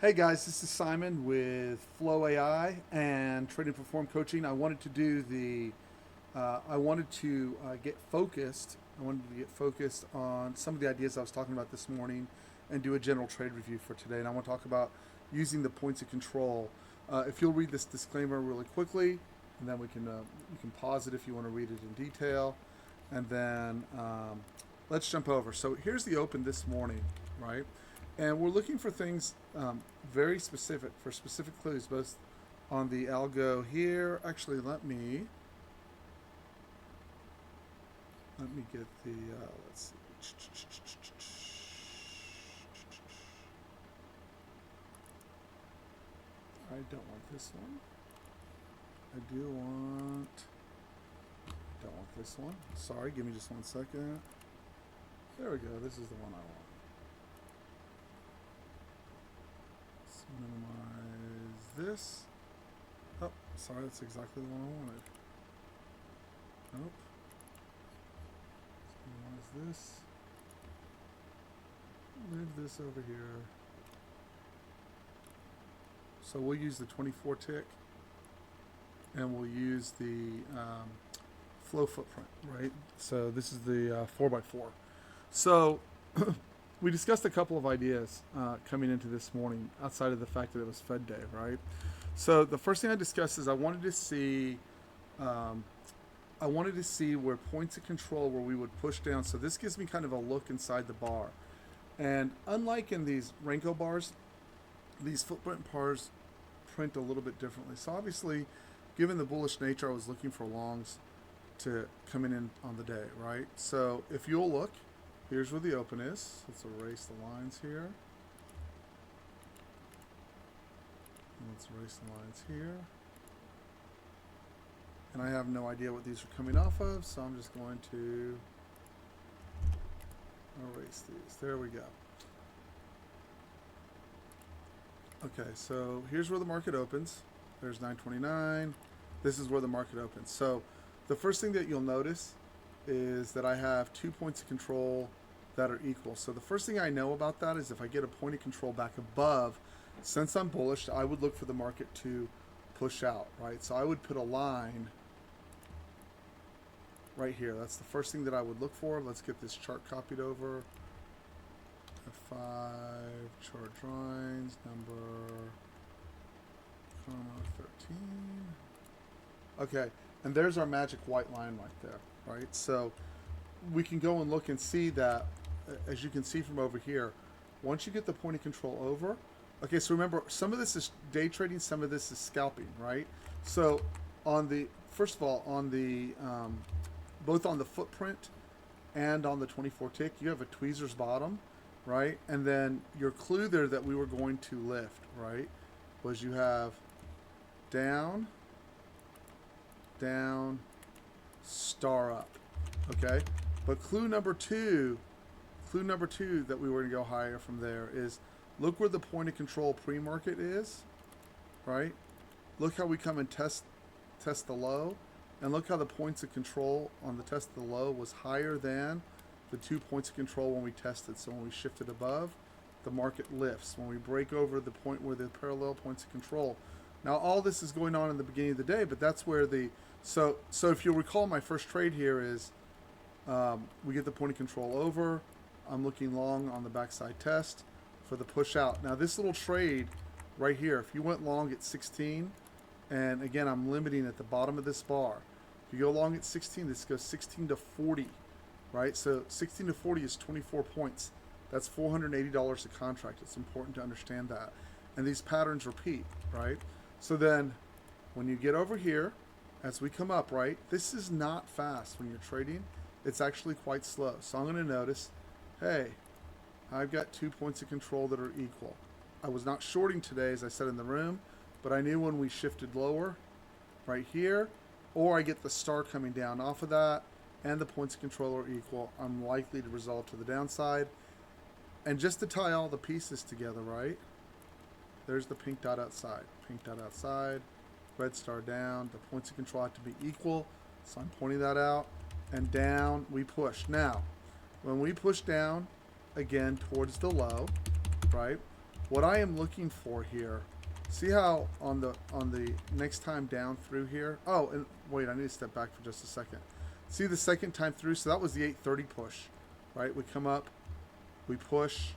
Hey guys, this is Simon with Floh AI and Trading Perform Coaching. I wanted to do I wanted to get focused. I wanted to get focused on some of the ideas I was talking about this morning and do a general trade review for today. And I want to talk about using the points of control. If you'll read this disclaimer really quickly, and then you can pause it if you want to read it in detail, and then let's jump over. So here's the open this morning, right? And we're looking for things very specific, for specific clues, both on the algo here. Actually, let me get the, let's see. I don't want this one. Don't want this one. Sorry, give me just 1 second. There we go, this is the one I want. Let's minimize this. Oh, sorry, that's exactly the one I wanted. Nope. Let's minimize this. Move this over here. So we'll use the 24 tick, and we'll use the flow footprint, right? So this is the 4x4. So we discussed a couple of ideas coming into this morning outside of the fact that it was Fed day, right? So the first thing I discussed is I wanted to see where points of control where we would push down. So this gives me kind of a look inside the bar. And unlike in these Renko bars, these footprint bars print a little bit differently. So obviously, given the bullish nature, I was looking for longs to coming in on the day, right? So if you'll look, here's where the open is. Let's erase the lines here. Let's erase the lines here. And I have no idea what these are coming off of, so I'm just going to erase these. There we go. Okay, so here's where the market opens. There's 929. This is where the market opens. So the first thing that you'll notice is that I have 2 points of control that are equal. So the first thing I know about that is if I get a point of control back above, since I'm bullish, I would look for the market to push out, right? So I would put a line right here. That's the first thing that I would look for. Let's get this chart copied over. F5, chart drawings, number, comma, 13. Okay, and there's our magic white line right there, right? So we can go and look and see that, as you can see from over here, once you get the point of control over, okay, so remember, some of this is day trading, some of this is scalping, right? So on the, first of all, on the, both on the footprint and on the 24 tick, you have a tweezer's bottom, right? And then your clue there that we were going to lift, right, was you have down, down, star up, okay? But clue number two that we were going to go higher from there is look where the point of control pre-market is, right? Look how we come and test the low, and look how the points of control on the test of the low was higher than the 2 points of control when we tested. So when we shifted above, the market lifts. When we break over the point where the parallel points of control. Now all this is going on in the beginning of the day, but that's where the, so if you'll recall, my first trade here is we get the point of control over. I'm looking long on the backside test for the push out. Now this little trade right here, if you went long at 16, and again, I'm limiting at the bottom of this bar. If you go long at 16, this goes 16 to 40. Right, so 16 to 40 is 24 points. That's $480 a contract. It's important to understand that. And these patterns repeat, right? So then when you get over here, as we come up, right, this is not fast when you're trading. It's actually quite slow. So I'm going to notice, hey, I've got 2 points of control that are equal. I was not shorting today, as I said in the room, but I knew when we shifted lower, right here, or I get the star coming down off of that, and the points of control are equal, I'm likely to resolve to the downside. And just to tie all the pieces together, right? There's the pink dot outside, red star down. The points of control have to be equal, so I'm pointing that out. And down we push. Now, when we push down again towards the low, right? What I am looking for here, see how on the next time down through here, oh, and wait, I need to step back for just a second. See the second time through, so that was the 8:30 push, right? We come up, we push,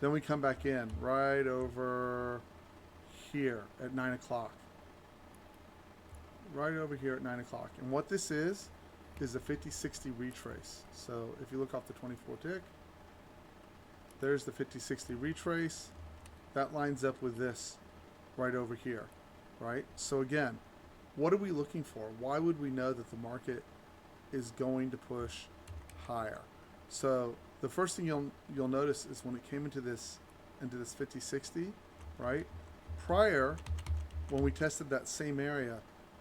then we come back in right over here at 9 o'clock. Right over here at 9 o'clock. And what this is a 50-60 retrace. So if you look off the 24 tick, there's the 50-60 retrace. That lines up with this right over here, right? So again, what are we looking for? Why would we know that the market is going to push higher? So the first thing you'll notice is when it came into this 50-60, right? Prior, when we tested that same area,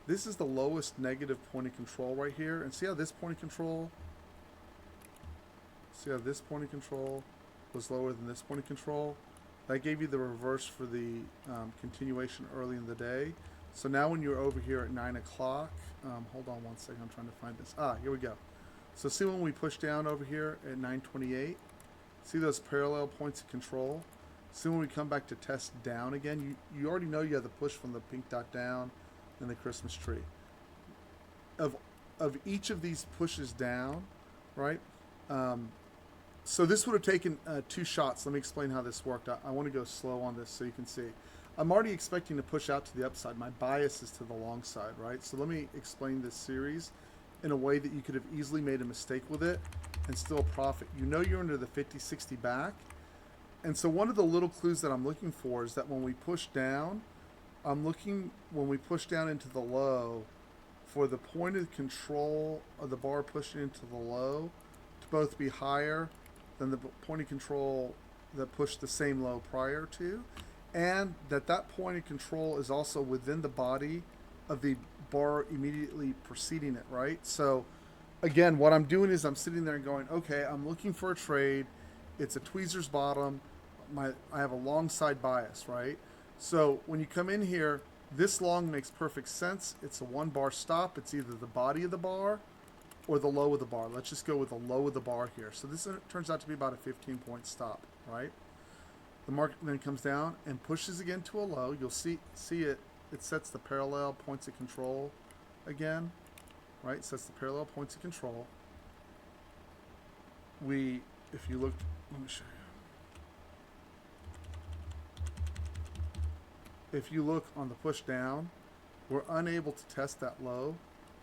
this is the lowest negative point of control right here. And see how this point of control, was lower than this point of control? That gave you the reverse for the continuation early in the day. So now when you're over here at 9 o'clock, hold on one second, I'm trying to find this. Here we go. So see when we push down over here at 9:28, see those parallel points of control? See when we come back to test down again, you already know you have the push from the pink dot down and the Christmas tree. Of each of these pushes down, right? So this would have taken 2 shots. Let me explain how this worked. I want to go slow on this so you can see. I'm already expecting to push out to the upside. My bias is to the long side, right? So let me explain this series in a way that you could have easily made a mistake with it and still profit. You know you're under the 50-60 back. And so one of the little clues that I'm looking for is that when we push down, when we push down into the low, for the point of control of the bar pushing into the low to both be higher than the point of control that pushed the same low prior to, and that point of control is also within the body of the bar immediately preceding it, right? So again, what I'm doing is I'm sitting there and going, okay, I'm looking for a trade. It's a tweezer's bottom. I have a long side bias, right? So when you come in here, this long makes perfect sense. It's a 1 bar stop. It's either the body of the bar or the low of the bar. Let's just go with the low of the bar here. So this turns out to be about a 15-point stop, right? The market then comes down and pushes again to a low. You'll see it sets the parallel points of control again, right? It sets the parallel points of control. If you look, let me show you. If you look on the push down, we're unable to test that low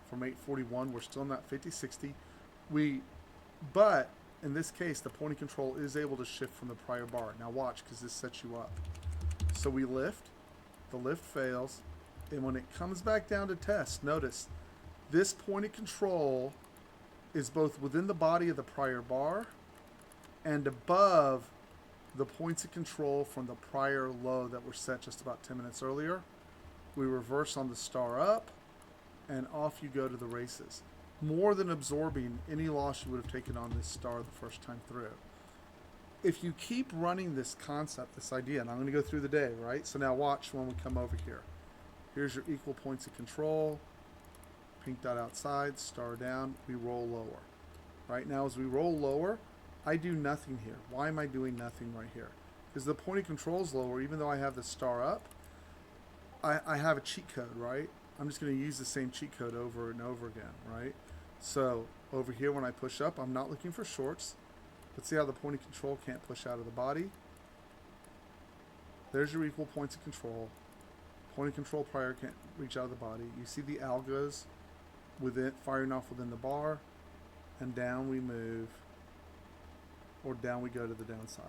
from 841. We're still in that 50-60. But in this case, the point of control is able to shift from the prior bar. Now watch, because this sets you up. So we lift, the lift fails, and when it comes back down to test, notice this point of control is both within the body of the prior bar and above the points of control from the prior low that were set just about 10 minutes earlier. We reverse on the star up, and off you go to the races. More than absorbing any loss you would have taken on this star the first time through. If you keep running this concept, this idea, and I'm going to go through the day, right? So now watch when we come over here. Here's your equal points of control. Pink dot outside, star down, we roll lower. Right now as we roll lower, I do nothing here. Why am I doing nothing right here? Because the point of control is lower, even though I have the star up, I have a cheat code, right? I'm just going to use the same cheat code over and over again, right? So over here when I push up, I'm not looking for shorts. But see how the point of control can't push out of the body? There's your equal points of control. Point of control prior can't reach out of the body. You see the algos firing off within the bar, and down we move, or down we go to the downside.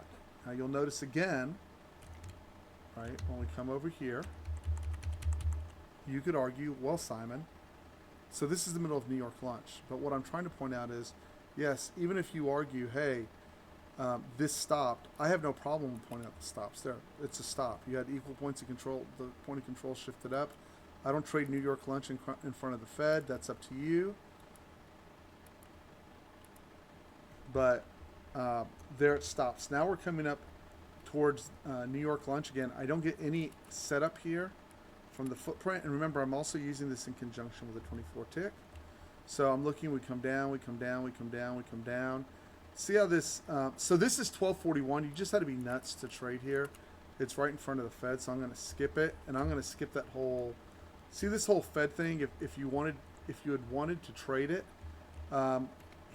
Now you'll notice again, right, when we come over here, you could argue, well, Simon, so this is the middle of New York lunch. But what I'm trying to point out is, yes, even if you argue, hey, this stopped, I have no problem with pointing out the stops there. It's a stop. You had equal points of control. The point of control shifted up. I don't trade New York lunch in front of the Fed. That's up to you. But there it stops. Now we're coming up towards New York lunch again. I don't get any setup here from the footprint. And remember, I'm also using this in conjunction with a 24 tick. So I'm looking, we come down, we come down, we come down, we come down. See how this, so this is 1241. You just had to be nuts to trade here. It's right in front of the Fed, so I'm going to skip it, and I'm going to skip that whole. See this whole Fed thing? If you had wanted to trade it,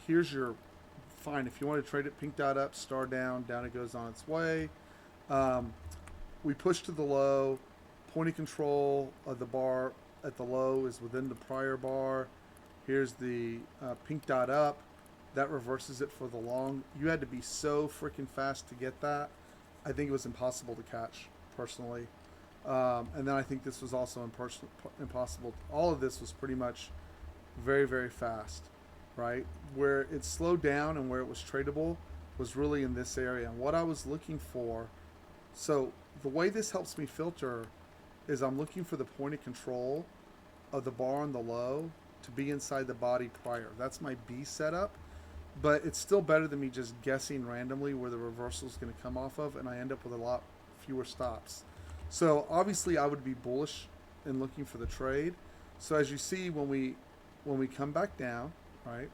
here's your fine. If you want to trade it, pink dot up, star down, down it goes on its way. We push to the low. Point of control of the bar at the low is within the prior bar. Here's the pink dot up. That reverses it for the long. You had to be so freaking fast to get that. I think it was impossible to catch, personally. And then I think this was also impossible. All of this was pretty much very, very fast, right? Where it slowed down and where it was tradable was really in this area. And what I was looking for, so the way this helps me filter is I'm looking for the point of control of the bar on the low to be inside the body prior. That's my B setup, but it's still better than me just guessing randomly where the reversal is going to come off of, and I end up with a lot fewer stops. So obviously I would be bullish in looking for the trade. So as you see, when we come back down, right,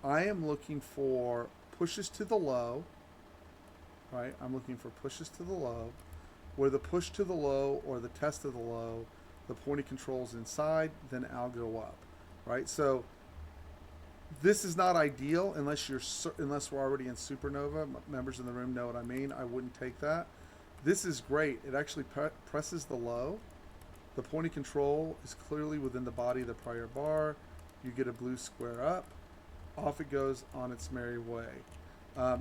I am looking for pushes to the low, right? I'm looking for pushes to the low, where the push to the low or the test of the low, the point of control is inside, then I'll go up, right? So this is not ideal unless we're already in supernova. Members in the room know what I mean. I wouldn't take that. This is great. It actually presses the low. The point of control is clearly within the body of the prior bar. You get a blue square up. Off it goes on its merry way.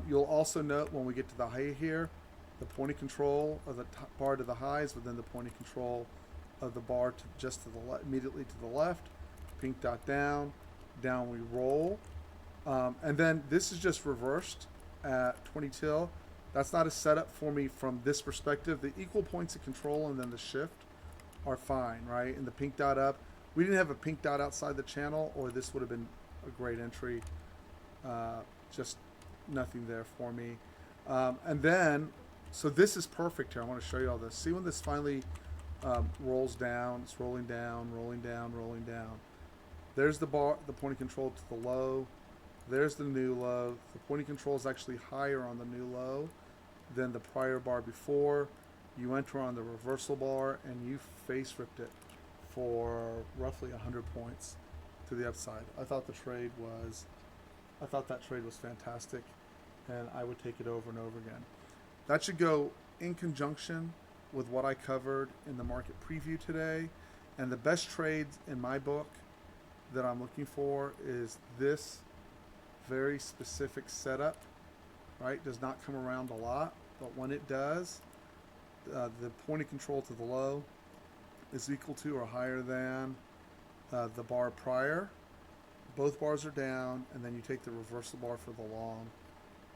You'll also note when we get to the high here, the point of control of the bar to the high is within the point of control of the bar to just to the immediately to the left. Pink dot down, down we roll, and then this is just reversed at 20 till. That's not a setup for me from this perspective. The equal points of control and then the shift are fine, right? And the pink dot up, we didn't have a pink dot outside the channel, or this would have been a great entry. Just nothing there for me. And then, so this is perfect here. I want to show you all this. See when this finally rolls down, it's rolling down, rolling down, rolling down. There's the bar, the point of control to the low. There's the new low. The point of control is actually higher on the new low than the prior bar before. You enter on the reversal bar and you face ripped it for roughly 100 points to the upside. I thought that trade was fantastic, and I would take it over and over again. That should go in conjunction with what I covered in the market preview today. And the best trades in my book that I'm looking for is this very specific setup, right? Does not come around a lot, but when it does, the point of control to the low is equal to or higher than the bar prior. Both bars are down, and then you take the reversal bar for the long.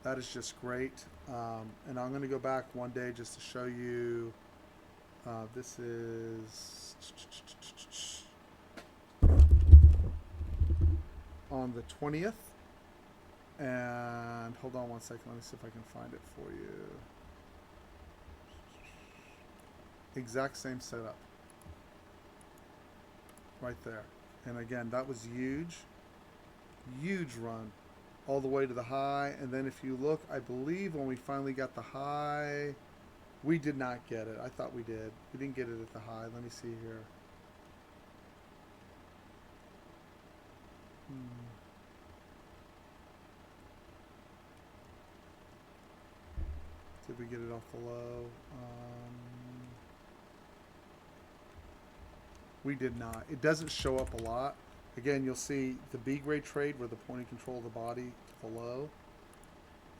That is just great. And I'm going to go back one day just to show you. This is on the 20th. And hold on one second. Let me see if I can find it for you. Exact same setup. Right there. And again, that was huge. Huge run. All the way to the high. And then if you look, I believe when we finally got the high, we did not get it. I thought we did. We didn't get it at the high. Let me see here. Did we get it off the low? We did not. It doesn't show up a lot. Again, you'll see the B grade trade where the point of control of the body to the low.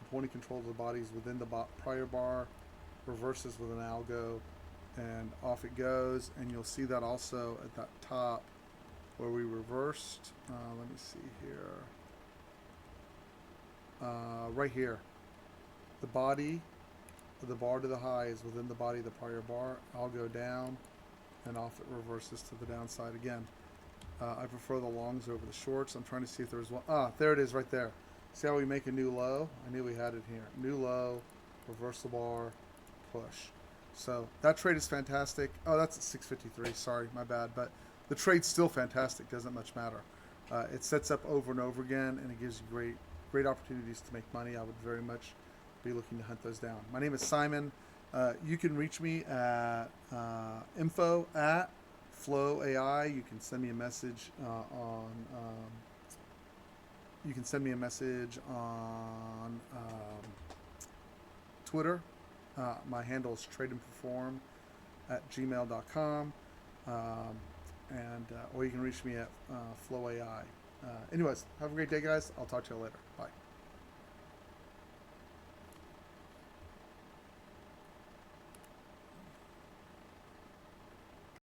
The point of control of the body is within the prior bar, reverses with an algo, and off it goes. And you'll see that also at that top where we reversed. Let me see here. Right here. The body of the bar to the high is within the body of the prior bar. I'll go down, and off it reverses to the downside again. I prefer the longs over the shorts. I'm trying to see if there's one. There it is right there. See how we make a new low? I knew we had it here. New low, reversal bar, push. So that trade is fantastic. Oh, that's at 653. Sorry, my bad. But the trade's still fantastic. Doesn't much matter. It sets up over and over again, and it gives you great opportunities to make money. I would very much be looking to hunt those down. My name is Simon. You can reach me at info at Floh AI. You can send me a message on. You can send me a message on Twitter. My handle is tradeandperform at gmail.com. Or you can reach me at Floh AI. Anyways, have a great day, guys. I'll talk to you later. Bye.